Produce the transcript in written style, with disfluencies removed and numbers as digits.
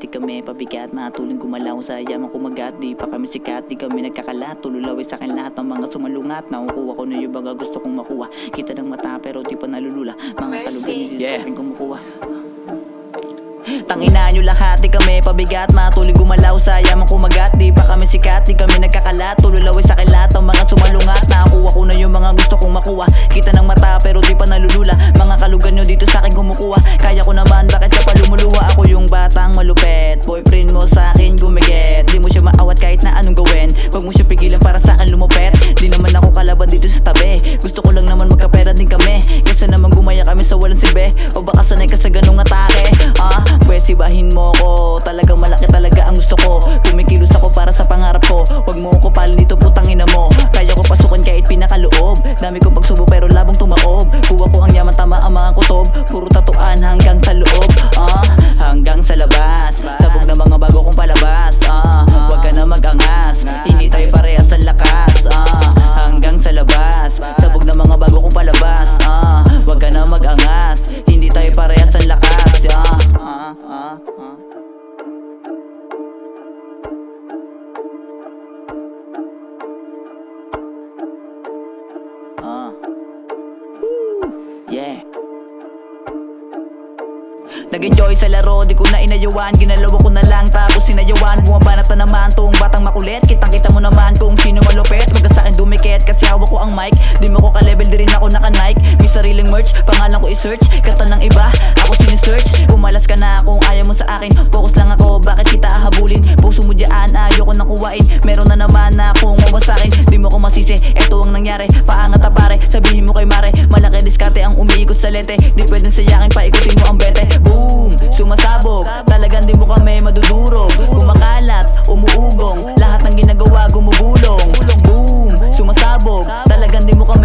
kami pabigat, matuling gumalaw sa yaman kumagat. Di pa kami sikat, di kami nagkakalat. Tululaway sa akin lahat ng mga sumalungat. Nakukuha ko na yung baga gusto kong makuha. Kita ng mata pero di pa nalulula. Mga kalugan hindi kami kumukuha. Tangina nyo lahat, di kami pabigat, matuloy gumalaw sa yaman kumagat. Di pa kami sikat, di kami nagkakalat. Tululaway sa akin lahat ng mga sumalungat. Nakakuha ko na yung mga gusto kong makuha. Kita ng mata pero di pa nalulula. Mga kalugan nyo dito sa akin kumukuha. Kaya ko naman, bakit ka pa lumuluha? Ako yung batang malupet, boyfriend mo sa akin gumiget. Di mo siya maawat kahit na anong gawin. Huwag mo siya pigilan para sa akin lumupet. Di naman ako kalaban dito sa tabi. Gusto ko lang naman magkapera din kami. Kesa naman gumaya kami sa walang silbi. O baka sanay ka sa ganung atake. Pwes ibahin mo ko, talagang malaki talaga ang gusto ko. Kumikilos ako para sa pangarap ko. Huwag mo ko palin dito putang ina mo. Kaya ko pasukan kahit pinakaloob. Dami kong pagsubo pero labang tumaob. Kuha ko ang yaman, tama ang mga kutob. Puro tatuan hanggang sa loob. Hanggang sa labas, sabog na mga bago kong palabas. Huwag ka na mag-angas, hindi tayo parehas ng lakas. Hanggang sa labas, sabog na mga bago kong palabas. Huwag ka na mag-angas, hindi tayo parehas ng lakas. Yeah. Nag-enjoy sa laro, di ko na inayawan. Ginalawa ko na lang tapos sinayawan. Bumabanat na naman tong batang makulit. Kitang kita mo naman kung sino malupit. Wag ka sa'kin dumikit kasi hawak ko ang mic. Di mo ko ka-level, di rin ako naka-Nike. May sariling merch, pangalan ko i-search. Kanta ng iba, ako sinisearch. Kumalas ka na kung ayaw mo sa akin. Focus lang ako, bakit kita hahabulin? Puso mo dyan, ayoko nang kuwain. Meron na naman na kung mawasakin. Di mo ko masisi, eto ang nangyari. Paangat na pare, sabihin mo kay mare. Malaki diskarte ang umiikot sa lente. Di pwedeng sayakin, paikutin mo ang bete. Boom, sumasabog, talagang di mo kami madudurog. Kumakalat, umuugong, lahat ng ginagawa gumugulong. Boom, sumasabog, talagang di mo kami